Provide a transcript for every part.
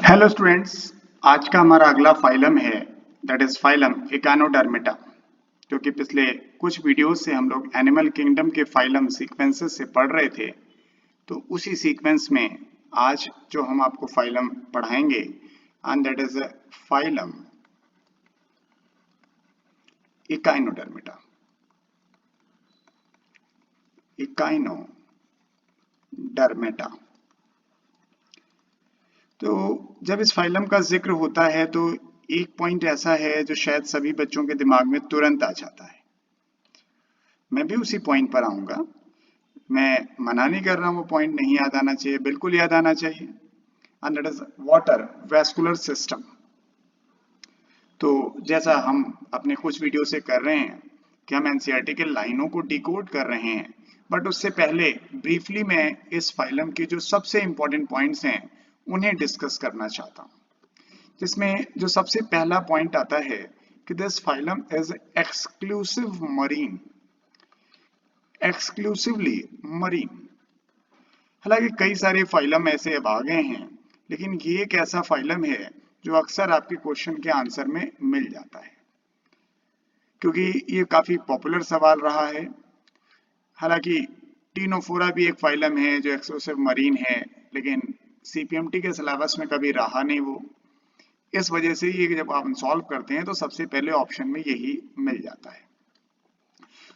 Hello students. आज का हमारा अगला फाइलम है, दैट इज फाइलम इकानोडर्मिटा, जो कि पिछले कुछ वीडियोस से हम लोग एनिमल किंगडम के फाइलम सीक्वेंसेस से पढ़ रहे थे। तो उसी सीक्वेंस में आज जो हम आपको फाइलम पढ़ाएंगे एंड दैट इज फाइलम इकाइनोडर्मिटा। इकाइनोडर्मिटा। तो जब इस फाइलम का जिक्र होता है तो एक पॉइंट ऐसा है जो शायद सभी बच्चों के दिमाग में तुरंत आ जाता है। मैं भी उसी पॉइंट पर आऊंगा। मैं मना नहीं कर रहा हूं, वो पॉइंट नहीं याद आना चाहिए, बिल्कुल याद आना चाहिए। And that is water vascular system. तो जैसा हम अपने कुछ वीडियो से कर रहे हैं कि हम एनसीईआरटी के लाइनों को डिकोड कर रहे हैं, बट उससे पहले ब्रीफली मैं इस फाइलम के जो सबसे इंपॉर्टेंट पॉइंट्स हैं उन्हें डिस्कस करना चाहता हूं, जिसमें जो सबसे पहला पॉइंट आता है कि this phylum is exclusive marine. Exclusively marine. हालांकि कई सारे फाइलम ऐसे अब आ गए हैं, लेकिन ये एक ऐसा फाइलम है जो अक्सर आपके क्वेश्चन के आंसर में मिल जाता है, क्योंकि ये काफी पॉपुलर सवाल रहा है। हालांकि टीनोफोरा भी एक फाइलम है जो एक्सक्लूसिव मरीन है, लेकिन सीपीएमटी के सिलेबस में कभी रहा नहीं वो। इस वजह से ये जब आप सॉल्व करते हैं तो सबसे पहले ऑप्शन में यही मिल जाता है।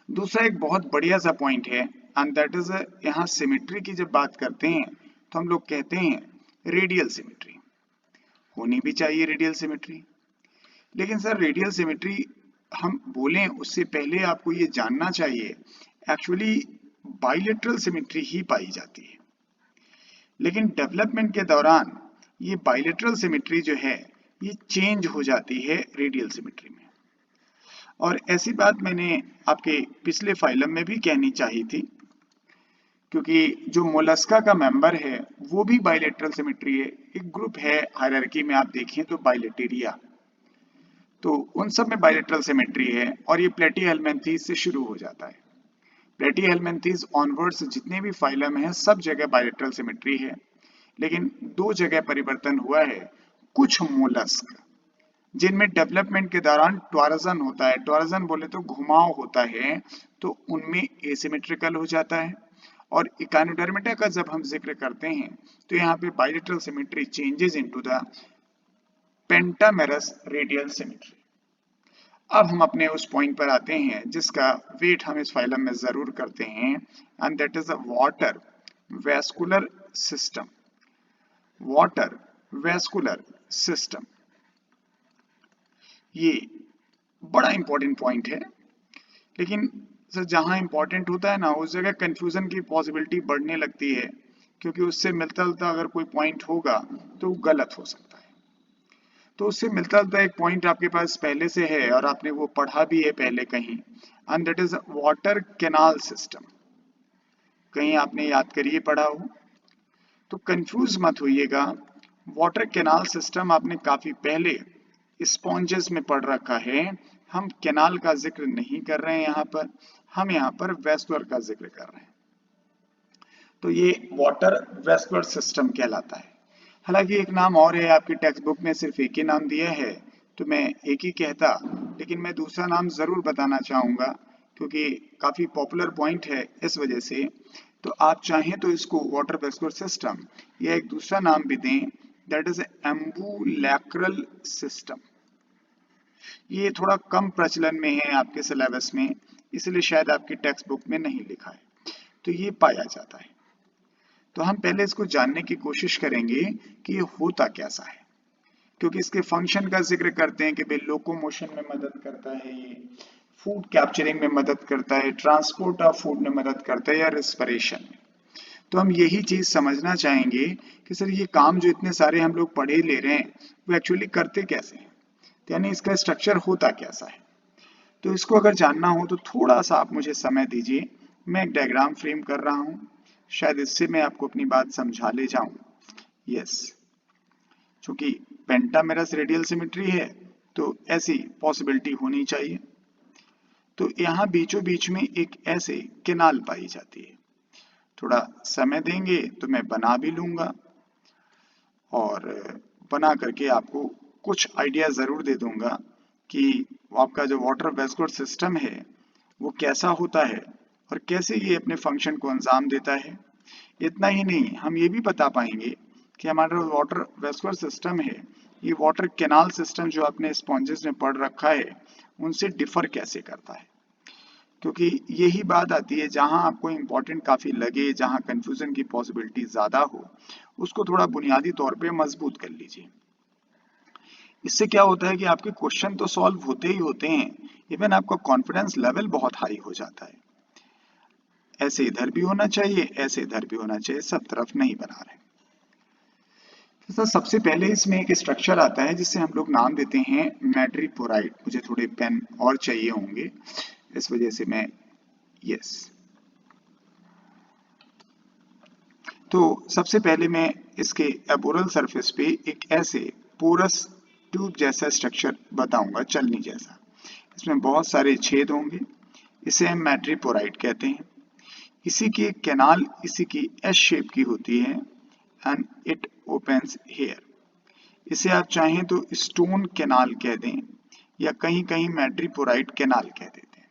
दूसरा एक बहुत बढ़िया सा पॉइंट है एंड दैट इज यहाँ सिमेट्री की जब बात करते हैं तो हम लोग कहते हैं रेडियल सिमेट्री। होनी भी चाहिए रेडियल सिमेट्री, लेकिन सर रेडियल सिमेट्री हम बोलें उससे पहले आपको ये जानना चाहिए एक्चुअली बाइलेटरल सिमेट्री ही पाई जाती है। लेकिन डेवलपमेंट के दौरान ये बाइलेटरल सिमेट्री जो है ये चेंज हो जाती है रेडियल सिमेट्री में। और ऐसी बात मैंने आपके पिछले फाइलम में भी कहनी चाहिए थी, क्योंकि जो मोलस्का का मेंबर है वो भी बाइलेटरल सिमेट्री है। एक ग्रुप है हायरार्की में आप देखें तो बाइलेटेरिया, तो उन सब में बाइलेटरल सिमेट्री है और ये प्लेटीहेल्मिन्थीज से शुरू हो जाता है। प्लेटीहेल्मिन्थीज ऑनवर्ड्स जितने भी फाइलम हैं सब जगह बाइलेटरल सिमेट्री है, लेकिन दो जगह परिवर्तन हुआ है। कुछ मोलस्क जिनमें डेवलपमेंट के दौरान ट्वारजन होता है, ट्वारजन बोले तो घुमाव होता है, तो उनमें एसिमेट्रिकल हो जाता है। और इकानोडर्मिटा का जब हम जिक्र करते हैं तो यहाँ पे bilateral symmetry changes into the pentamerous radial symmetry. अब हम अपने उस पॉइंट पर आते हैं जिसका वेट हम इस फाइलम में जरूर करते हैं and that is the water vascular system. Water vascular system ये बड़ा इंपॉर्टेंट पॉइंट है, लेकिन सर जहां इंपॉर्टेंट होता है ना उस जगह कंफ्यूजन की पॉसिबिलिटी बढ़ने लगती है, क्योंकि उससे मिलता जुलता अगर कोई पॉइंट होगा तो गलत हो सकता है। तो उससे मिलता जुलता एक पॉइंट आपके पास पहले से है और आपने वो पढ़ा भी है पहले कहीं, and that is water canal system. कहीं आपने याद करिए पढ़ा हो, तो कंफ्यूज मत होइएगा। वाटर कैनाल सिस्टम आपने काफी पहले स्पॉन्जेस में पढ़ रखा है। हम कैनाल का जिक्र नहीं कर रहे हैं यहाँ पर, हम यहाँ पर वेस्कुलर का जिक्र कर रहे हैं। तो ये वाटर वेस्कुलर सिस्टम कहलाता है। हालांकि एक नाम और है, आपकी टेक्स्ट बुक में सिर्फ एक ही नाम दिया है तो मैं एक ही कहता, लेकिन मैं दूसरा नाम जरूर बताना चाहूंगा क्योंकि काफी पॉपुलर पॉइंट है इस वजह से। तो आप चाहें तो इसको वाटर वेस्कुलर सिस्टम या एक दूसरा नाम भी दें, दैट इज एम्बुलैक्रल सिस्टम। ये थोड़ा कम प्रचलन में है आपके सिलेबस में, इसलिए शायद आपकी टेक्स्ट बुक में नहीं लिखा है। तो ये पाया जाता है। तो हम पहले इसको जानने की कोशिश करेंगे कि ये होता कैसा है, क्योंकि इसके फंक्शन का जिक्र करते हैं कि भाई लोकोमोशन में मदद करता है, ये फूड कैप्चरिंग में मदद करता है, ट्रांसपोर्ट ऑफ फूड में मदद करता है या रेस्पिरेशन में। तो हम यही चीज समझना चाहेंगे कि सर ये काम जो इतने सारे हम लोग पढ़े ले रहे हैं वो एक्चुअली करते कैसे हैं, यानी इसका स्ट्रक्चर होता कैसा है। तो इसको अगर जानना हो तो थोड़ा सा आप मुझे समय दीजिए, मैं एक डायग्राम फ्रेम कर रहा हूं, शायद इससे मैं आपको अपनी बात समझा ले जाऊं। यस, चूंकि पेंटामेरस रेडियल सिमेट्री है तो ऐसी पॉसिबिलिटी होनी चाहिए। तो यहाँ बीचों बीच में एक ऐसे केनाल पाई जाती है। थोड़ा समय देंगे तो मैं बना भी लूंगा, और बना करके आपको कुछ आइडिया ज़रूर दे दूंगा कि आपका जो वाटर वेस्कुलर सिस्टम है वो कैसा होता है और कैसे ये अपने फंक्शन को अंजाम देता है। इतना ही नहीं, हम ये भी बता पाएंगे कि हमारा वाटर वेस्कुलर सिस्टम है ये वाटर कैनाल सिस्टम जो आपने स्पॉन्जेस में पढ़ रखा है उनसे डिफर कैसे करता है, क्योंकि यही बात आती है जहां आपको इम्पोर्टेंट काफी लगे, जहां कंफ्यूजन की पॉसिबिलिटी ज्यादा हो, उसको थोड़ा बुनियादी तौर पे मजबूत कर लीजिए। इससे क्या होता है कि आपके क्वेश्चन तो सॉल्व होते ही होते हैं, इवन आपका कॉन्फिडेंस लेवल बहुत हाई हो जाता है। ऐसे इधर भी होना चाहिए, ऐसे इधर भी होना चाहिए, सब तरफ नहीं बना रहे। तो सबसे पहले इसमें एक स्ट्रक्चर आता है जिससे हम लोग नाम देते हैं मैट्रीपोराइट। मुझे थोड़े पेन और चाहिए होंगे, इस वजह से मैं यस। तो सबसे पहले मैं इसके एबोरल सरफेस पे एक ऐसे पोरस ट्यूब जैसा स्ट्रक्चर बताऊंगा, चलनी जैसा। इसमें बहुत सारे छेद होंगे, इसे हम मैट्रीपोराइट कहते हैं। इसी की एक कैनाल इसी की एस शेप की होती है एंड इट ओपन्स हियर। इसे आप चाहें तो स्टोन कैनाल कह दें या कहीं कहीं मैट्रीपोराइट कैनाल कह देते हैं।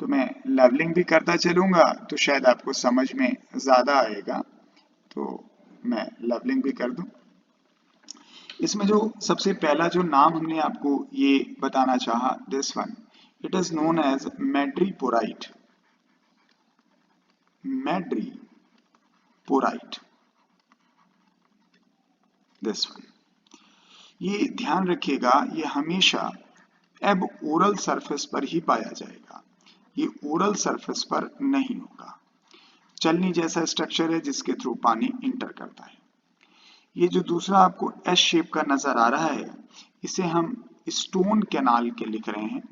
तो मैं लेवलिंग भी करता चलूंगा तो शायद आपको समझ में ज्यादा आएगा, तो मैं लेवलिंग भी कर दूं। इसमें जो सबसे पहला जो नाम हमने आपको ये बताना चाहा, this one, it is known as madreporite. Madreporite, this one. ये ध्यान रखिएगा, ये हमेशा अब ओरल सरफेस पर ही पाया जाएगा, ये ओरल सरफेस पर नहीं होगा। चलनी जैसा स्ट्रक्चर है जिसके थ्रू पानी इंटर करता है। ये जो दूसरा आपको एस शेप का नजर आ रहा है, इसे हम स्टोन कैनाल के लिख रहे हैं,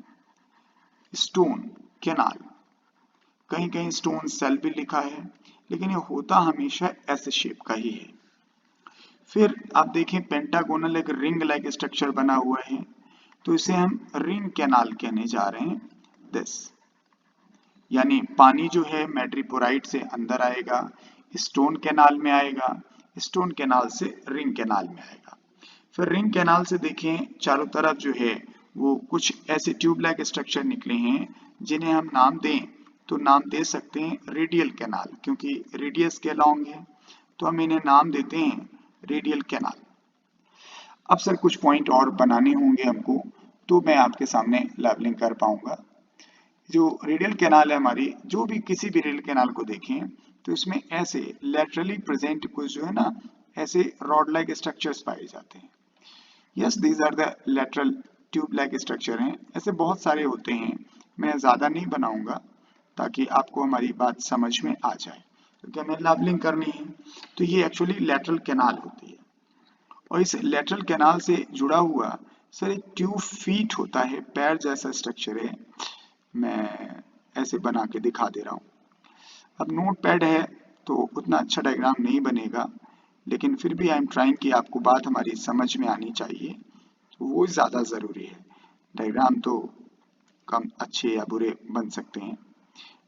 स्टोन कैनाल। कहीं कहीं स्टोन सेल भी लिखा है, लेकिन ये होता हमेशा एस शेप का ही है। फिर आप देखें पेंटागोनल एक रिंग लाइक स्ट्रक्चर बना हुआ है, तो इसे हम रिंग कैनाल कहने जा रहे हैं, दिस। यानी पानी जो है मैट्रीपोराइट से अंदर आएगा, स्टोन कैनाल में आएगा, स्टोन कैनाल से रिंग कैनाल में आएगा। फिर रिंग कैनाल से देखें चारों तरफ जो है वो कुछ ऐसे ट्यूब लाइक स्ट्रक्चर निकले हैं जिन्हें हम नाम दें तो नाम दे सकते हैं रेडियल कैनाल, क्योंकि रेडियस के अलॉन्ग है तो हम इन्हें नाम देते हैं रेडियल कैनाल। अब सर कुछ पॉइंट और बनाने होंगे हमको, तो मैं आपके सामने लेवलिंग कर पाऊंगा। जो रेडियल कैनाल है हमारी, जो भी किसी भी रेडियल कैनाल को देखें तो इसमें ऐसे लेटरली प्रेजेंट कुछ जो है ना ऐसे रॉड लाइक स्ट्रक्चर्स पाए जाते हैं। Yes, these are the lateral tube like structure हैं। ऐसे बहुत सारे होते हैं, मैं ज़्यादा नहीं बनाऊंगा ताकि आपको हमारी बात समझ में आ जाए, क्योंकि हमें लेवलिंग करनी है। तो ये एक्चुअली लेटरल कैनाल होती है, और इस लेटरल कैनाल से जुड़ा हुआ सर एक ट्यूब फीट होता है, पैर जैसा स्ट्रक्चर है। मैं ऐसे बना के दिखा दे रहा हूँ। अब नोट पैड है तो उतना अच्छा डायग्राम नहीं बनेगा, लेकिन फिर भी आई एम ट्राइंग कि आपको बात हमारी समझ में आनी चाहिए, तो वो ज़्यादा ज़रूरी है। डायग्राम तो कम अच्छे या बुरे बन सकते हैं,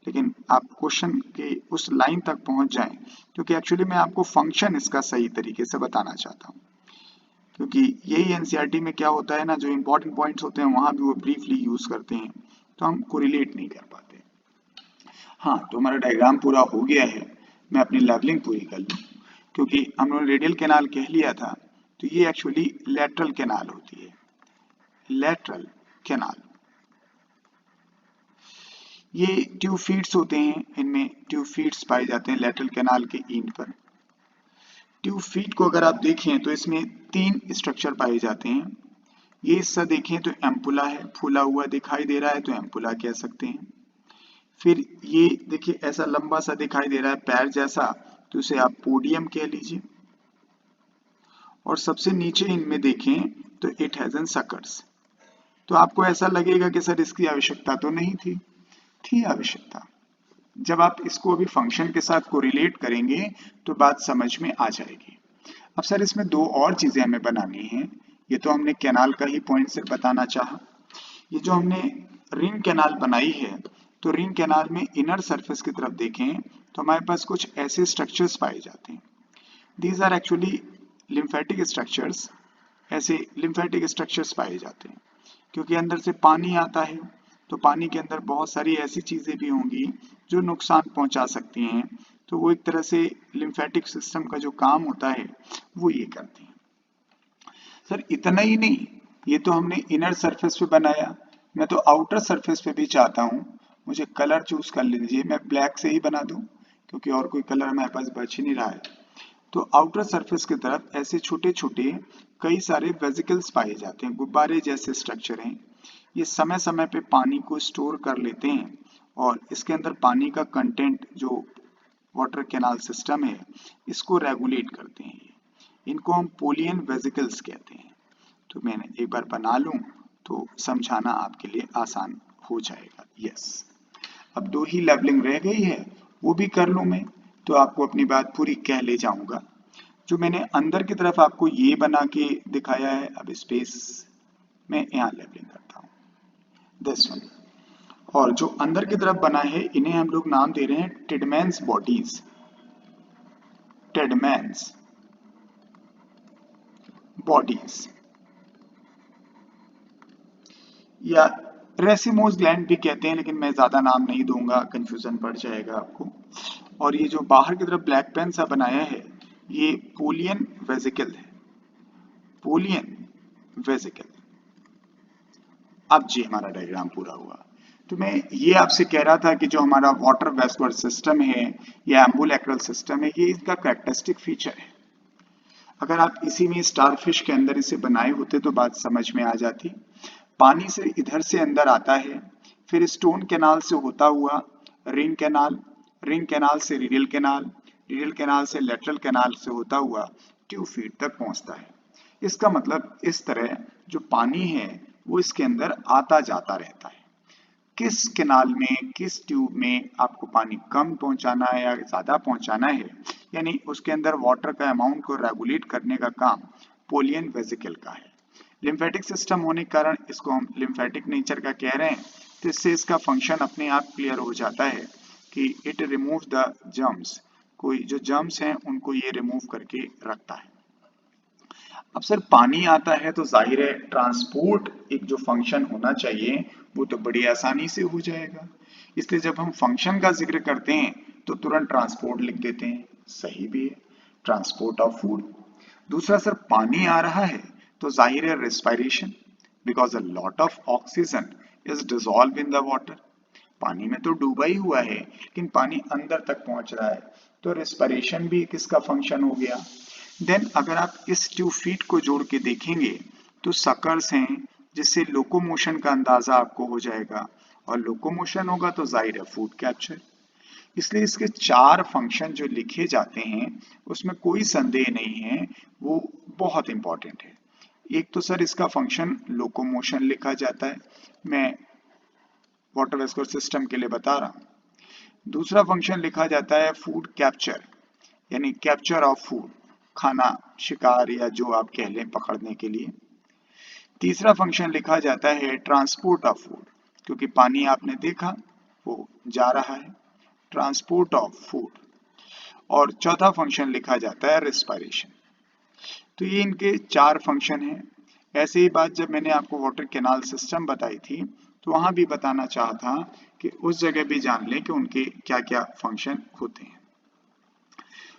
लेकिन आप क्वेश्चन के उस लाइन तक पहुंच जाएं, क्योंकि एक्चुअली मैं आपको फंक्शन इसका सही तरीके से बताना चाहता हूँ। क्योंकि यही एनसीईआरटी में क्या होता है ना, जो इंपॉर्टेंट पॉइंट्स होते हैं वहां भी वो ब्रीफली यूज करते हैं, तो हम कोरिलेट नहीं कर पाते। हाँ, तो हमारा डायग्राम पूरा हो गया है, मैं अपनी लेवलिंग पूरी कर लूँ। क्योंकि हम लोगों ने रेडियल कैनाल कह लिया था, तो ये एक्चुअली लेटरल कैनाल होती है, लेटरल कैनाल। ये ट्यूब फीड्स होते हैं, इनमें ट्यूब फीड्स पाए जाते हैं लेटरल कैनाल के एंड पर। ट्यूब फीड को अगर आप देखें तो इसमें 3 स्ट्रक्चर पाए जाते हैं। ये हिस्सा देखें तो एम्पुला है, फूला हुआ दिखाई दे रहा है तो एम्पुला कह सकते हैं। फिर ये देखिए ऐसा लंबा सा दिखाई दे रहा है पैर जैसा, तो इसे आप पोडियम कह लीजिए। और सबसे नीचे इनमें देखें तो इट हैज एन सकर्स। तो आपको ऐसा लगेगा कि सर इसकी आवश्यकता तो नहीं थी आवश्यकता। जब आप इसको अभी फंक्शन के साथ कोरिलेट करेंगे तो बात समझ में आ जाएगी। अब सर इसमें 2 और चीजें हमें बनानी है। ये तो हमने कैनाल का ही पॉइंट से बताना चाहा। ये जो हमने रिंग कैनाल बनाई है, तो रिंग कैनाल में इनर सरफेस की तरफ देखें तो हमारे पास कुछ ऐसे स्ट्रक्चर्स पाए जाते हैं। These are actually lymphatic structures, ऐसे लिम्फेटिक स्ट्रक्चर्स पाए जाते हैं क्योंकि अंदर से पानी आता है, तो पानी के अंदर बहुत सारी ऐसी चीजें भी होंगी जो नुकसान पहुंचा सकती हैं, तो वो एक तरह से लिम्फेटिक सिस्टम का जो काम होता है वो ये करती हैं। सर इतना ही नहीं, ये तो हमने इनर सरफेस पे बनाया, मैं तो आउटर सरफेस पे भी चाहता हूँ। मुझे कलर चूज कर लीजिए, मैं ब्लैक से ही बना दूं क्योंकि और कोई कलर हमारे पास बच ही नहीं रहा है। तो आउटर सरफेस की तरफ ऐसे छोटे छोटे कई सारे वेसिकल्स पाए जाते हैं, गुब्बारे जैसे स्ट्रक्चर हैं। ये समय समय पे पानी को स्टोर कर लेते हैं और इसके अंदर पानी का कंटेंट जो वाटर कैनाल सिस्टम है इसको रेगुलेट करते हैं। इनको हम पोलियन वेसिकल्स कहते हैं। तो मैंने एक बार बना लूं तो समझाना आपके लिए आसान हो जाएगा। यस, अब 2 ही लेबलिंग रह गई है, वो भी कर लूं मैं तो आपको अपनी बात पूरी कह ले जाऊंगा। जो मैंने अंदर की तरफ आपको ये बना के दिखाया है, अब स्पेस में यहाँ लेबलिंग करता हूँ, दिस वन। और जो अंदर की तरफ बना है इन्हें हम लोग नाम दे रहे हैं टिडमैन्स बॉडीज, टिडमैन्स बॉडीज या रेसिमोस ग्लैंड भी कहते हैं, लेकिन मैं ज्यादा नाम नहीं दूंगा, कंफ्यूजन पड़ जाएगा आपको। और ये जो बाहर की तरफ ब्लैक पेन सा बनाया है ये पोलियन वेसिकल है, पोलियन वेसिकल। अब जी हमारा डायग्राम पूरा हुआ। तो मैं ये आपसे कह रहा था कि जो हमारा वाटर वेस्कुलर सिस्टम है या एम्बुलेक्रल सिस्टम है, ये इसका कैरेक्टरिस्टिक फीचर है। अगर आप इसी में स्टारफिश के अंदर इसे बनाए होते तो बात समझ में आ जाती। पानी से इधर से अंदर आता है, फिर स्टोन कैनाल से होता हुआ रिंग कैनाल, रिंग कैनाल से रीडियल कैनाल, रीडियल कैनाल से लेटरल कैनाल से होता हुआ ट्यूब फीट तक पहुंचता है। इसका मतलब इस तरह जो पानी है वो इसके अंदर आता जाता रहता है। किस कैनाल में, किस ट्यूब में आपको पानी कम पहुंचाना है या ज्यादा पहुंचाना है, यानी उसके अंदर वाटर का अमाउंट को रेगुलेट करने का काम पोलियन वेसिकल का है। लिम्फेटिक सिस्टम होने के कारण इसको हम लिम्फेटिक नेचर का कह रहे हैं, तो इससे इसका फंक्शन अपने आप क्लियर हो जाता है कि इट रिमूव द जर्म्स, कोई जो जर्म्स हैं उनको ये रिमूव करके रखता है। अब सर पानी आता है तो जाहिर है ट्रांसपोर्ट एक जो फंक्शन होना चाहिए वो तो बड़ी आसानी से हो जाएगा, इसलिए जब हम फंक्शन का जिक्र करते हैं तो तुरंत ट्रांसपोर्ट लिख देते हैं, सही भी है, ट्रांसपोर्ट ऑफ फूड। दूसरा सर पानी आ रहा है तो जाहिर है respiration, because a lot of oxygen is dissolve in the water. पानी में तो डूबा ही हुआ है लेकिन पानी अंदर तक पहुंच रहा है, तो रेस्पिरेशन भी किसका फंक्शन हो गया। देन अगर आप इस ट्यूब फीट को जोड़ के देखेंगे तो सकर्स हैं जिससे लोकोमोशन का अंदाजा आपको हो जाएगा, और लोकोमोशन होगा तो जाहिर है फूड कैप्चर। इसलिए इसके 4 फंक्शन जो लिखे जाते हैं उसमें कोई संदेह नहीं है, वो बहुत इंपॉर्टेंट है। एक तो सर इसका फंक्शन लोकोमोशन लिखा जाता है, मैं वाटर वेस्कुलर सिस्टम के लिए बता रहा हूं। दूसरा फंक्शन लिखा जाता है फूड कैप्चर, यानी कैप्चर ऑफ फूड, खाना, शिकार या जो आप कह लें पकड़ने के लिए। तीसरा फंक्शन लिखा जाता है ट्रांसपोर्ट ऑफ फूड, क्योंकि पानी आपने देखा वो जा रहा है, ट्रांसपोर्ट ऑफ फूड। और चौथा फंक्शन लिखा जाता है रेस्पिरेशन। तो ये इनके 4 फंक्शन हैं। ऐसे ही बात जब मैंने आपको वाटर कैनाल सिस्टम बताई थी तो वहां भी बताना चाहा था कि उस जगह भी जान लें कि उनके क्या क्या फंक्शन होते हैं।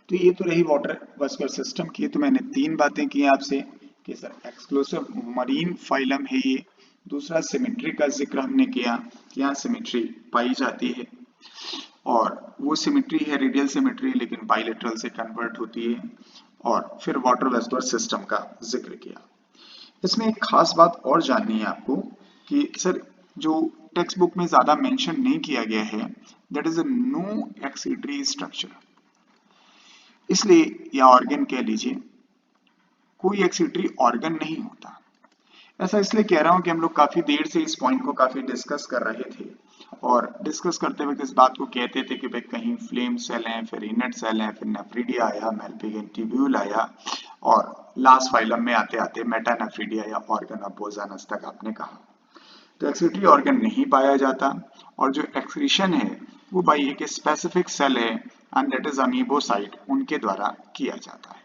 तो ये तो रही वाटर वेस्कुलर सिस्टम की, तो मैंने 3 बातें की आपसे कि सर एक्सक्लूसिव मरीन फाइलम है ये। दूसरा सिमेट्री का जिक्र हमने किया, यहाँ सिमेट्री पाई जाती है और वो सिमेट्री है रेडियल सिमेट्री, लेकिन बाइलेटरल से कन्वर्ट होती है। और फिर वाटर वेस्कुलर सिस्टम का जिक्र किया। इसमें एक खास बात और जाननी है आपको कि सर जो टेक्स्ट बुक में ज्यादा मेंशन नहीं किया गया है, that is a no excretory structure. इसलिए या ऑर्गन कह लीजिए, कोई एक्सीटरी ऑर्गन नहीं होता। ऐसा इसलिए कह रहा हूं कि हम लोग काफी देर से इस पॉइंट को काफी डिस्कस कर रहे थे, और डिस्कस करते हुए इस बात को कहते थे कि भाई कहीं फ्लेम सेल हैं, फिर इनट सेल हैं, फिर नेफ्रिडिया आया, मेल्पिगन ट्यूब्यूल आया, और लास्ट फाइलम में आते आते मेटानेफ्रिडिया या ऑर्गन ऑफ बोजानस तक आपने कहा। तो एक्सीटरी ऑर्गन नहीं पाया जाता, और जो एक्सक्रीशन है वो बाई एक स्पेसिफिक सेल है एंड दैट इज अमीबोसाइट, उनके द्वारा किया जाता है।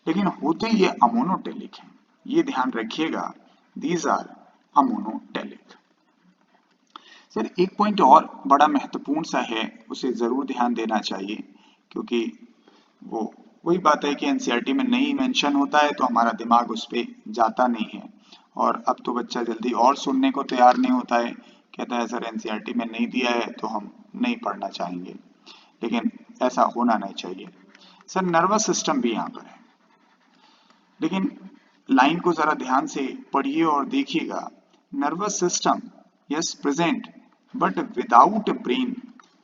लेकिन होते ये अमोनोटेलिक हैं, ये ध्यान रखिएगा, दीज आर अमोनोटेलिक। सर एक पॉइंट और बड़ा महत्वपूर्ण सा है, उसे जरूर ध्यान देना चाहिए, क्योंकि वो वही बात है कि एनसीईआरटी में नहीं मेंशन होता है तो हमारा दिमाग उस पर जाता नहीं है। और अब तो बच्चा जल्दी और सुनने को तैयार नहीं होता है, कहता है सर एनसीईआरटी में नहीं दिया है तो हम नहीं पढ़ना चाहेंगे, लेकिन ऐसा होना नहीं चाहिए। सर नर्वस सिस्टम भी यहाँ पर है, लेकिन लाइन को जरा ध्यान से पढ़िए और देखिएगा। Nervous system yes present but without brain,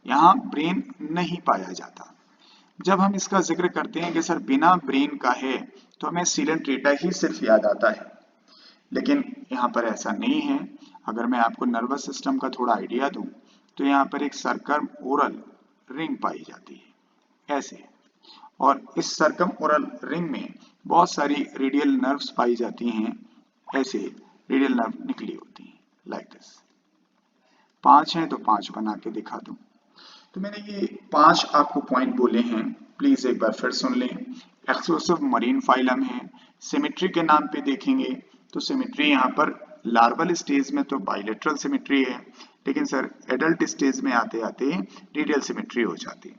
यहाँ ब्रेन नहीं पाया जाता। जब हम इसका जिक्र करते हैं कि सर बिना ब्रेन का है तो हमें सीलन ट्रेटा ही सिर्फ याद आता है, लेकिन यहाँ पर ऐसा नहीं है। अगर मैं आपको नर्वस सिस्टम का थोड़ा आइडिया दूं तो यहाँ पर एक सर्कम ओरल रिंग पाई जाती है ऐसे, और इस सर्कम ओरल रिंग में बहुत सारी रेडियल नर्व्स पाई जाती हैं ऐसे, रेडियल नर्व निकली होती हैं लाइक दिस। 5 हैं तो 5 बना के दिखा दूं। तो मैंने ये 5 आपको पॉइंट बोले हैं, प्लीज एक बार फिर सुन लें। एक्सक्लूसिव मरीन फाइलम है। सिमेट्री के नाम पे देखेंगे तो सिमेट्री यहाँ पर लार्वल स्टेज में तो बाइलेटरल सिमेट्री है, लेकिन सर एडल्ट स्टेज में आते आते रेडियल सिमेट्री हो जाती है।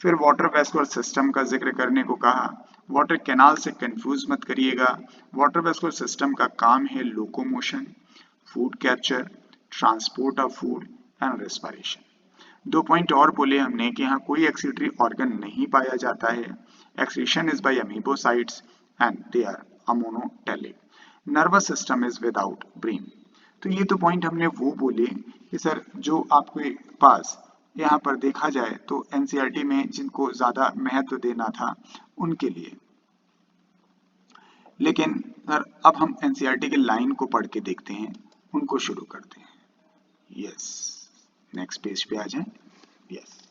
फिर वाटर वेस्कुलर सिस्टम का जिक्र करने को कहा, वाटर कैनाल से कंफ्यूज मत करिएगा। वाटर वेस्कुलर सिस्टम का काम है locomotion, food capture, transport of food and respiration. 2 point और बोले हमने कि यहाँ कोई एक्सक्रीटरी ऑर्गन नहीं पाया जाता है। Excretion is by amoebocytes and they are ammonotelic. Nervous system is without brain. तो ये तो पॉइंट हमने वो बोले कि सर जो आपके पास यहाँ पर देखा जाए तो एनसीईआरटी में जिनको ज्यादा महत्व देना था उनके लिए। लेकिन सर अब हम एनसीईआरटी के लाइन को पढ़ के देखते हैं, उनको शुरू करते हैं। यस, नेक्स्ट पेज पे आ जाए। यस,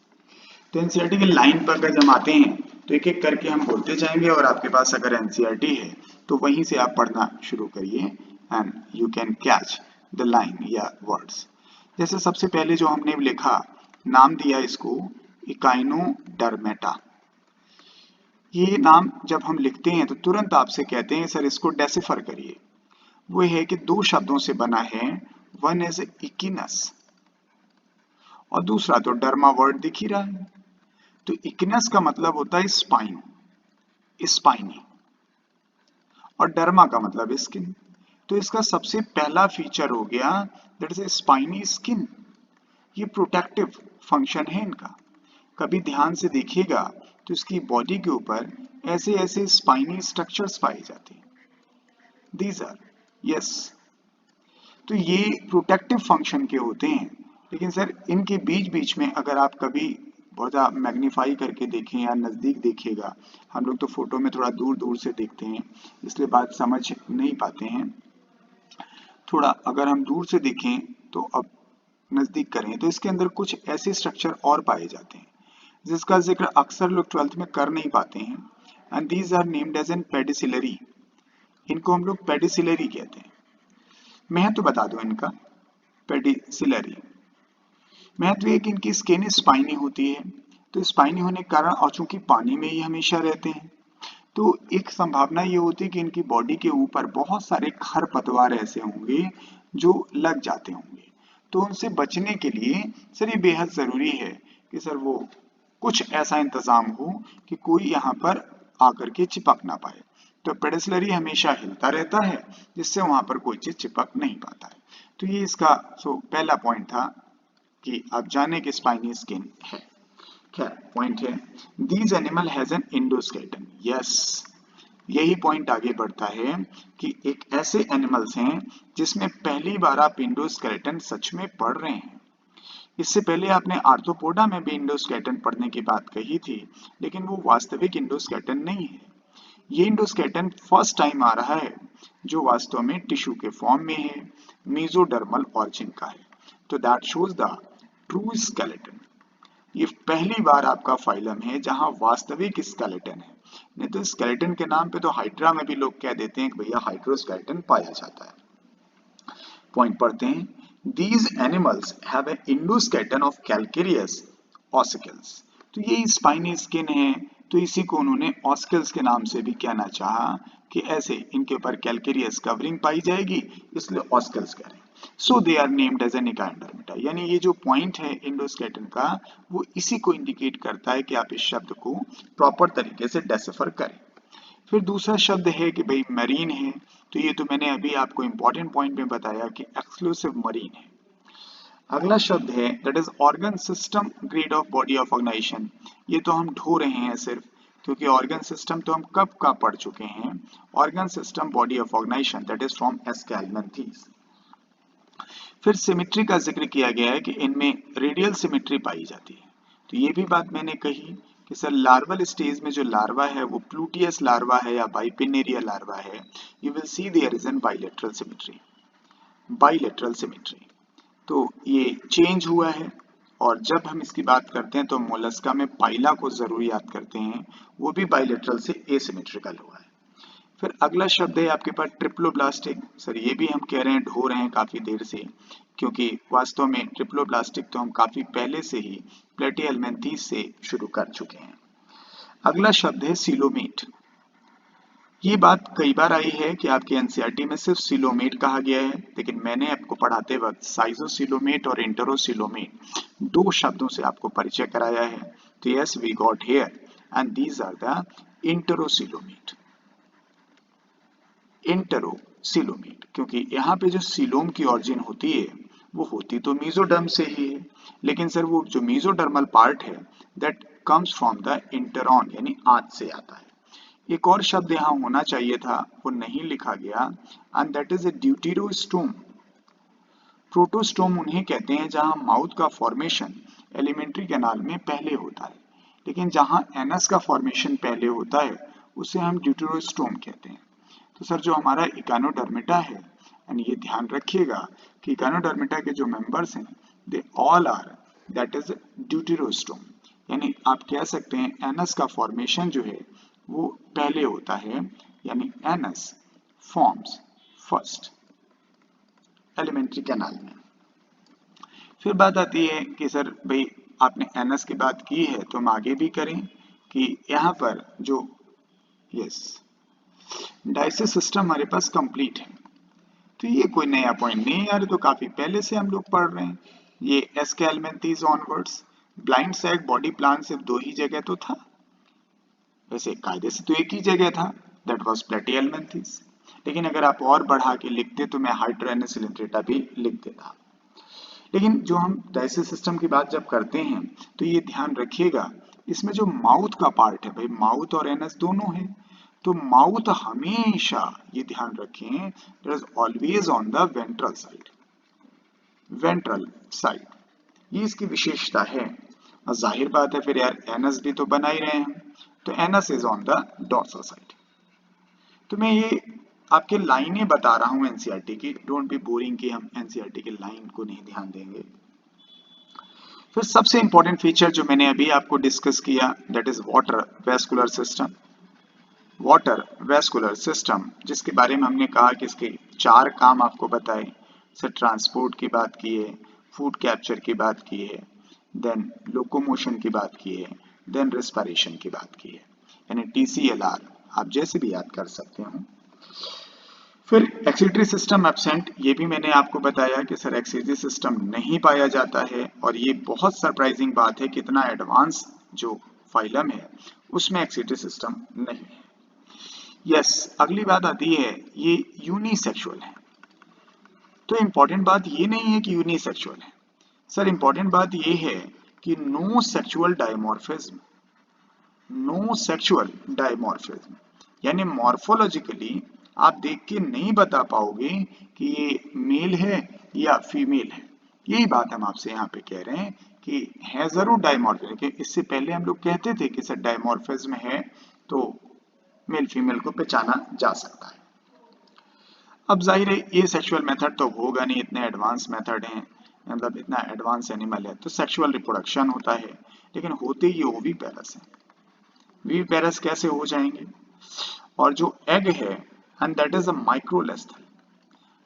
तो एनसीईआरटी के लाइन पर अगर हम आते हैं तो एक एक करके हम बोलते जाएंगे, और आपके पास अगर एनसीईआरटी है तो वहीं से आप पढ़ना शुरू करिए and you can catch the line या वर्ड्स। जैसे सबसे पहले जो हमने लिखा, नाम दिया इसको इकाइनोडर्मेटा। ये नाम जब हम लिखते हैं तो तुरंत आपसे कहते हैं सर इसको डेसिफर करिए। वो है कि 2 शब्दों से बना है, वन इज इकिनस और दूसरा तो डर्मा वर्ड दिख ही रहा है। तो इकिनस का मतलब होता है स्पाइन, स्पाइनी, और डर्मा का मतलब स्किन। तो इसका सबसे पहला फीचर हो गया दैट इज स्पाइनी स्किन। ये प्रोटेक्टिव फंक्शन है इनका। कभी ध्यान से देखिएगा तो इसकी बॉडी के ऊपर ऐसे ऐसे स्पाइनी स्ट्रक्चर्स पाए जाते हैं, दीज आर यस। तो ये प्रोटेक्टिव फंक्शन के होते हैं, लेकिन सर इनके बीच बीच में अगर आप कभी बहुत ज़्यादा मैग्नीफाई करके देखें या नज़दीक देखिएगा, हम लोग तो फोटो में थोड़ा दूर दूर से देखते हैं इसलिए बात समझ नहीं पाते हैं, थोड़ा अगर हम दूर से देखें तो अब नज़दीक करें तो इसके अंदर कुछ ऐसे स्ट्रक्चर और पाए जाते हैं जिसका जिक्र अक्सर लोग 12th में कर नहीं पाते हैं, and these are named as an pedicellaria. इनको हम लोग पेडिसिलरी कहते हैं। महत्व बता दो इनका। पेडिसिलरी महत्व ये कि इनकी स्किन स्पाइनी होती है, तो स्पाइनी होने के कारण और चूंकि पानी में ही हमेशा रहते हैं तो एक संभावना ये होती है कि इनकी बॉडी के ऊपर बहुत सारे खरपतवार ऐसे होंगे जो लग जाते होंगे। तो उनसे बचने के लिए सर ये बेहद जरूरी है कि सर वो कुछ ऐसा इंतजाम हो कि कोई यहाँ पर आकर के चिपक ना पाए। तो पेडिसिलरी हमेशा हिलता रहता है जिससे वहां पर कोई चीज चिपक नहीं पाता है। तो ये इसका पहला पॉइंट था कि आप जाने कि स्पाइनी स्किन है। क्या पॉइंट है, these animal has an endoskeleton. Yes, यही पॉइंट आगे बढ़ता है कि एक ऐसे एनिमल्स हैं जिसमें पहली बार आप इंडोस्केलेटन सच में पढ़ रहे हैं। इससे पहले आपने आर्थ्रोपोडा में भी इंडोस्केलेटन पढ़ने की बात कही थी, लेकिन वो वास्तविक इंडोस्केलेटन नहीं है। ये इंडोस्केलेटन फर्स्ट टाइम आ रहा है जो वास्तव में टिश्यू के फॉर्म में है, मेसोडर्मल ऑरिजिन का है। तो that shows the true skeleton. ये पहली बार आपका फाइलम है जहां वास्तविक स्केलेटन है। नहीं तो स्केलेटन के नाम पे तो हाइड्रा में भी लोग कह देते हैं कि भैया हाइड्रोस्केलेटन पाया जाता है। पॉइंट पढ़ते हैं, these animals have an endoskeleton of calcareous ossicles. तो ये स्पाइनी स्किन है, तो इसी को उन्होंने ऑस्कल्स के नाम से भी कहना चाहा कि ऐसे इनके ऊपर कैलकेरियस कवरिंग पाई जाएगी, इसलिए ऑस्कल्स कह रहे हैं। So they are named as an echinodermata. यानी ये जो पॉइंट है इंडोस्केलेटन का, वो इसी को इंडिकेट करता है कि आप इस शब्द को प्रॉपर तरीके से डेसिफर करें। फिर दूसरा शब्द है कि भाई मरीन है, तो ये तो मैंने अभी आपको इंपॉर्टेंट पॉइंट में बताया कि एक्सक्लूसिव मरीन है। अगला शब्द है that is organ system grade of body of organisation. ये तो हम ढो रहे हैं सिर्फ, क्योंकि ऑर्गन सिस्टम तो हम कब का पढ़ चुके हैं। Organ system body of organisation that is from aschelminthes. फिर सिमेट्री का जिक्र किया गया है कि इनमें रेडियल सिमेट्री पाई जाती है। तो ये भी बात मैंने कही कि सर लार्वल स्टेज में जो लार्वा है वो प्लूटियस लार्वा है या बाइपिनेरिया लार्वा है, you will see there is an bilateral symmetry. Bilateral symmetry तो ये चेंज हुआ है। और जब हम इसकी बात करते हैं तो मोलस्का में पाइला को जरूर याद करते हैं, वो भी बाइलेटरल से एसिमेट्रिकल हुआ है। फिर अगला शब्द है आपके पास ट्रिप्लोब्लास्टिक। सर ये भी हम कह रहे हैं ढो रहे हैं काफी देर से, क्योंकि वास्तव में ट्रिप्लोब्लास्टिक तो हम काफी पहले से ही प्लेटिहेल्मिन्थीज से शुरू कर चुके हैं। अगला शब्द है सिलोमेट। ये बात कई बार आई है कि आपके एनसीईआरटी में सिर्फ सिलोमेट कहा गया है, लेकिन मैंने आपको पढ़ाते वक्त साइजोसिलोमेट और इंटरोसिलोमेट दो शब्दों से आपको परिचय कराया है। तो yes we got here and these are the enterocoelomate. Enterocoelomate, क्योंकि यहाँ पे जो सिलोम की ऑरिजिन होती है वो होती तो मीजोडर्म से ही है, लेकिन सर वो जो मीजोडर्मल पार्ट है दैट कम्स फ्रॉम द इंटरॉन, यानी आंत से आता है। एक और शब्द यहाँ होना चाहिए था, वो नहीं लिखा गया, and that is a deuterostome. Protostome उन्हें कहते हैं जहां माउथ का फॉर्मेशन एलिमेंट्री कैनाल में पहले होता है, लेकिन जहां एनस का फॉर्मेशन पहले होता है उसे हम ड्यूटेरोस्टोम कहते हैं। तो सर जो हमारा इकानोडर्मिटा है, एंड ये ध्यान रखिएगा कि इकानोडर्मिटा के जो मेंबर्स हैं they all are that is deuterostome. यानी आप कह सकते हैं एनस का फॉर्मेशन जो है वो पहले होता है, यानी anus forms first alimentary canal में। फिर बात आती है कि सर भाई आपने एनस की बात की है तो हम आगे भी करें कि यहाँ पर जो यस डाइजेस्टिव सिस्टम हमारे पास कंप्लीट है। तो ये कोई नया पॉइंट नहीं है यार, तो काफी पहले से हम लोग पढ़ रहे हैं। ये aschelminthes onwards, blind sac body plan सिर्फ दो ही जगह तो था, वैसे कायदे से तो एक ही जगह था, दैट वाज प्लेटिहेल्मिन्थीज। लेकिन अगर आप और बढ़ा के लिखते तो मैं हाइड्रोएनस सिलेंट्रेटा भी लिख देता। लेकिन जो हम डाइजेस्टिव सिस्टम की बात जब करते हैं तो ये ध्यान रखिएगा, इसमें जो माउथ का पार्ट है भाई, माउथ और एनस दोनों है, तो माउथ हमेशा ये ध्यान रखें it is always on the ventral side. Ventral side ये इसकी विशेषता है। और जाहिर बात है फिर यार एनस भी तो बना ही रहे हैं, तो anus is on the dorsal side. तो मैं ये आपके लाइनें बता रहा हूं एनसीईआरटी की, डोंट बी बोरिंग कि हम एनसीईआरटी के लाइन को नहीं ध्यान देंगे। फिर सबसे इंपॉर्टेंट फीचर जो मैंने अभी आपको डिस्कस किया that is water vascular system. Water vascular system जिसके बारे में हमने कहा कि इसके चार काम आपको बताए। सर ट्रांसपोर्ट की बात की है, फूड कैप्चर की बात की है, देन लोकोमोशन की बात की है, देन रेस्पिरेशन की बात की है, यानी TCLR आप जैसे भी याद कर सकते हो। फिर एक्सीटरी सिस्टम एब्सेंट, ये भी मैंने आपको बताया कि सर एक्सीटरी सिस्टम नहीं पाया जाता है, और ये बहुत सरप्राइजिंग बात है कि इतना एडवांस जो फाइलम है उसमें एक्सीटरी सिस्टम नहीं है। यस अगली बात आती है ये यूनिसेक्सुअल है। तो इंपॉर्टेंट बात ये नहीं है कि यूनिसेक्सुअल है, सर इंपॉर्टेंट बात ये है कि no sexual dimorphism. No sexual dimorphism यानी मॉर्फोलॉजिकली आप देख के नहीं बता पाओगे कि ये मेल है या फीमेल है। यही बात हम आपसे यहाँ पे कह रहे हैं कि है जरूर डायमॉर्फिज्म, कि इससे पहले हम लोग कहते थे कि सर डायमॉर्फिज्म है तो मेल फीमेल को पहचाना जा सकता है। अब जाहिर है ये सेक्सुअल मेथड तो होगा नहीं, इतने एडवांस मेथड हैं, मतलब इतना एडवांस एनिमल है, तो सेक्सुअल रिप्रोडक्शन होता है, लेकिन होते ये ओवीपेरस है। वीपेरस कैसे हो जाएंगे, और जो एग है एंड दैट इज अ माइक्रोलेस्थल।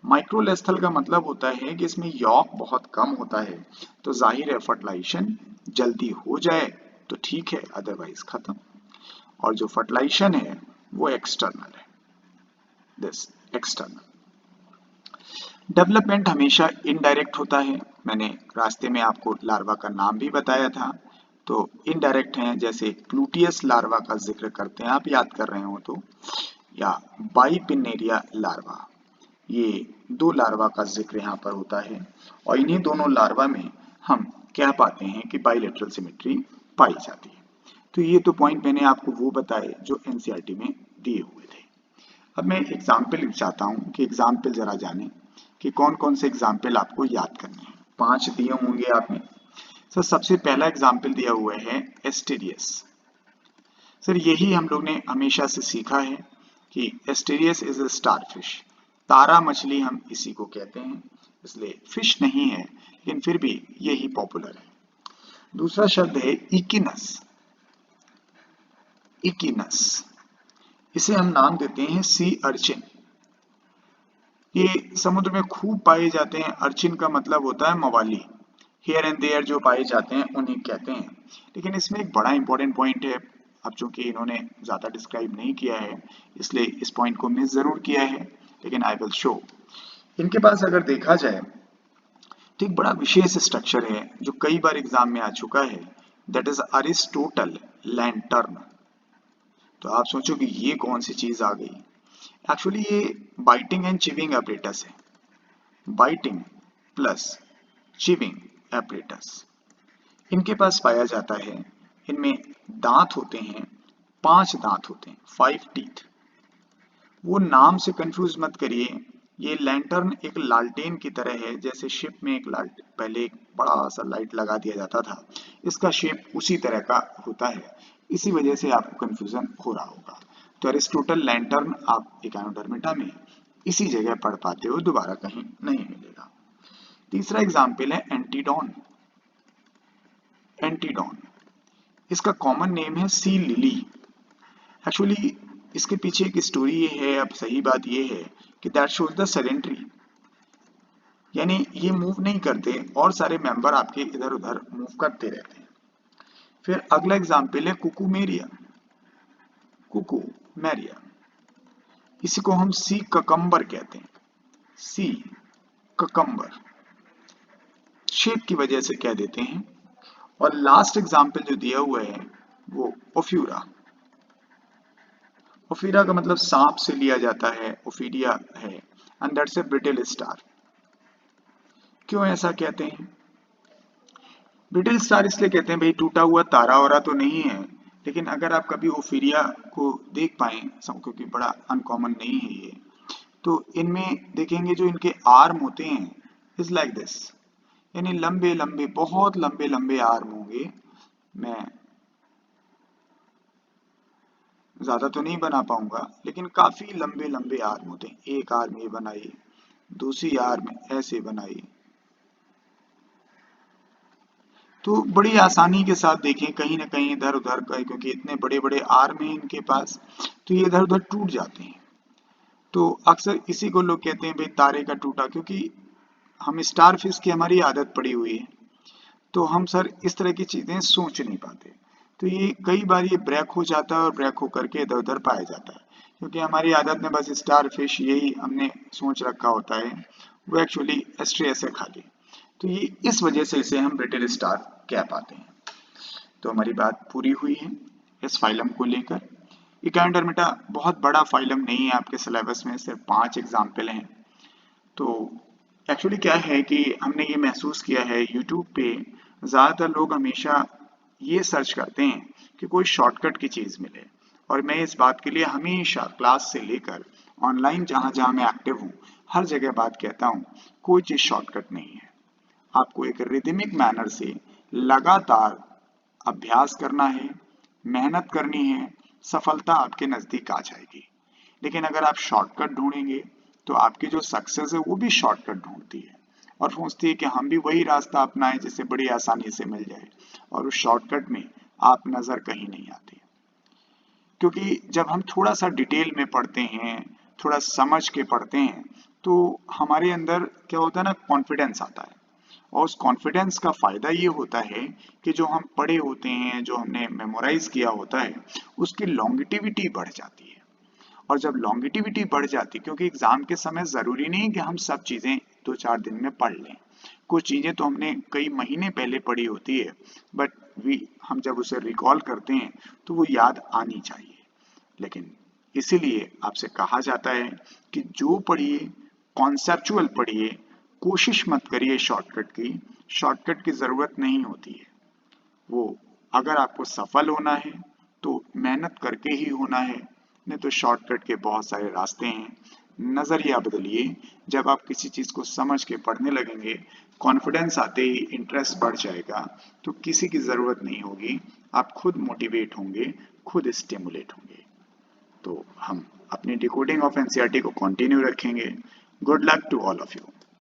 माइक्रोलेस्थल का मतलब होता है कि इसमें यॉक बहुत कम होता है, तो जाहिर है फर्टिलाइजेशन जल्दी हो जाए तो ठीक है, अदरवाइज खत्म। और जो फर्टिलाइजेशन है वो एक्सटर्नल है, दिस एक्सटर्नल। डेवलपमेंट हमेशा इनडायरेक्ट होता है, मैंने रास्ते में आपको लार्वा का नाम भी बताया था। तो इनडायरेक्ट हैं, जैसे प्लूटियस लार्वा का जिक्र करते हैं, आप याद कर रहे हो तो, या बाइपिनेरिया लार्वा, ये दो लार्वा का जिक्र यहाँ पर होता है। और इन्हीं दोनों लार्वा में हम कह पाते हैं कि बाइलेटरल सिमेट्री पाई जाती है। तो ये तो पॉइंट मैंने आपको वो बताए जो एनसीईआरटी में दिए हुए थे। अब मैं एग्जाम्पल चाहता हूँ कि एग्जाम्पल जरा जाने कि कौन कौन से एग्जाम्पल आपको याद करने हैं। 5 दिए होंगे आपने। सर सबसे पहला एग्जाम्पल दिया हुआ है एस्टेरियस। सर यही हम लोग ने हमेशा से सीखा है कि asterias is a starfish, तारा मछली हम इसी को कहते हैं, इसलिए फिश नहीं है लेकिन फिर भी यही पॉपुलर है। दूसरा शब्द है इकिनस। इकिनस, इसे हम नाम देते हैं सी अर्चिन। ये समुद्र में खूब पाए जाते हैं। अर्चिन का मतलब होता है मवाली, हियर एंड देयर जो पाए जाते हैं उन्हें कहते हैं। लेकिन इसमें एक बड़ा इंपॉर्टेंट पॉइंट है, अब चूंकि इन्होंने ज्यादा डिस्क्राइब नहीं किया है इसलिए इस पॉइंट को मिस जरूर किया है, लेकिन आई विल शो। इनके पास अगर देखा जाए तो एक बड़ा विशेष स्ट्रक्चर है जो कई बार एग्जाम में आ चुका है, दैट इज अरिस्टोटल लैंटर्न। तो आप सोचो कि ये कौन सी चीज आ गई। एक्चुअली ये बाइटिंग एंड चिविंग एपरेटस है, बाइटिंग प्लस चिविंग एपरेटस इनके पास पाया जाता है। इनमें दांत होते हैं, 5 दांत होते हैं, 5 टीथ। वो नाम से कंफ्यूज मत करिए, ये लैंटर्न एक लालटेन की तरह है, जैसे शिप में एक लालटेन पहले एक बड़ा सा लाइट लगा दिया जाता था, इसका शेप उसी तरह का होता है, इसी वजह से आपको कंफ्यूजन हो रहा होगा। तो अरिस्टोटल लैंटर्न आप एकानोडर्मिटा में इसी जगह पढ़ पाते हो, दोबारा कहीं नहीं मिलेगा। तीसरा एग्जाम्पल है एंटीडॉन। एंटीडॉन, इसका कॉमन नेम है सी लिली। एक्चुअली इसके पीछे एक स्टोरी ये है, अब सही बात ये है कि दैट शोज द सेडेंट्री, यानी ये मूव नहीं करते और सारे मेंबर आपके इधर उधर मूव करते रहते हैं। फिर अगला एग्जाम्पल है कुकुमेरिया। कुकुमेरिया, इसी को हम सी ककम्बर कहते हैं, सी ककम्बर, शेप की वजह से कह देते हैं। और लास्ट एग्जाम्पल जो दिया हुआ है वो ओफ्यूरा। ओफीरा का मतलब सांप से लिया जाता है, ओफीडिया है, and that's a brittle star. क्यों ऐसा कहते हैं? ब्रिटल स्टार इसलिए कहते हैं भाई टूटा हुआ तारा वारा तो नहीं है, लेकिन अगर आप कभी ओफीरिया को देख पाए, क्योंकि बड़ा अनकॉमन नहीं है ये, तो इनमें देखेंगे जो इनके आर्म होते हैं इज लाइक दिस, यानी लंबे लंबे, बहुत लंबे लंबे आर्म होंगे। मैं ज्यादा तो नहीं बना पाऊंगा लेकिन काफी लंबे लंबे आर्म होते हैं। एक आर्म ये बनाई, दूसरी आर्म ऐसे बनाई, तो बड़ी आसानी के साथ देखें कहीं ना कहीं इधर उधर, क्योंकि इतने बड़े बड़े आर्म हैं इनके पास, तो ये इधर उधर टूट जाते हैं। तो अक्सर इसी को लोग कहते हैं भाई तारे का टूटा, क्योंकि हम स्टार फिश की हमारी आदत पड़ी हुई है, तो हम सर इस तरह की चीजें सोच नहीं पाते। तो ये कई बार ये ब्रेक हो जाता है और ब्रेक होकर के इधर उधर पाया जाता है, क्योंकि हमारी आदत में बस स्टार फिश यही हमने सोच रखा होता है, वो एक्चुअली एस्ट्रियस है खाली। तो ये इस वजह से इसे हम ब्रिटल स्टार कह पाते हैं। तो हमारी बात पूरी हुई है इस फाइलम को लेकर। इकानोडर्मिटा बहुत बड़ा फाइलम नहीं है, आपके सिलेबस में सिर्फ 5 एग्जाम्पल हैं। तो एक्चुअली क्या है कि हमने ये महसूस किया है यूट्यूब पे ज़्यादातर लोग हमेशा ये सर्च करते हैं कि कोई शॉर्टकट की चीज़ मिले, और मैं इस बात के लिए हमेशा क्लास से लेकर ऑनलाइन जहाँ जहाँ मैं एक्टिव हूँ हर जगह बात कहता हूँ, कोई चीज़ शॉर्टकट नहीं है। आपको एक रिदमिक मैनर से लगातार अभ्यास करना है, मेहनत करनी है, सफलता आपके नज़दीक आ जाएगी। लेकिन अगर आप शॉर्टकट ढूंढेंगे तो आपकी जो सक्सेस है वो भी शॉर्टकट ढूंढती है और सोचती है कि हम भी वही रास्ता अपनाएं जिससे बड़ी आसानी से मिल जाए, और उस शॉर्टकट में आप नजर कहीं नहीं आते। क्योंकि जब हम थोड़ा सा डिटेल में पढ़ते हैं, थोड़ा समझ के पढ़ते हैं, तो हमारे अंदर क्या होता है ना, कॉन्फिडेंस आता है, और उस कॉन्फिडेंस का फायदा ये होता है कि जो हम पढ़े होते हैं, जो हमने मेमोराइज किया होता है, उसकी लॉन्गिटिविटी बढ़ जाती है। और जब लॉन्गिटिविटी बढ़ जाती, क्योंकि एग्जाम के समय जरूरी नहीं कि हम सब चीजें 2-4 दिन में पढ़ लें, कुछ चीजें तो हमने कई महीने पहले पढ़ी होती है, बट हम जब उसे रिकॉल करते हैं तो वो याद आनी चाहिए। लेकिन इसीलिए आपसे कहा जाता है कि जो पढ़िए कॉन्सेप्चुअल पढ़िए, कोशिश मत करिए शॉर्टकट की। शॉर्टकट की जरूरत नहीं होती है। वो अगर आपको सफल होना है तो मेहनत करके ही होना है, नहीं तो शॉर्टकट के बहुत सारे रास्ते हैं। नजरिया बदलिए। जब आप किसी चीज को समझ के पढ़ने लगेंगे, कॉन्फिडेंस आते ही इंटरेस्ट बढ़ जाएगा, तो किसी की जरूरत नहीं होगी। आप खुद मोटिवेट होंगे, खुद स्टिमुलेट होंगे। तो हम अपनी डिकोडिंग ऑफ एनसीईआरटी को कंटिन्यू रखेंगे। Good luck to all of you.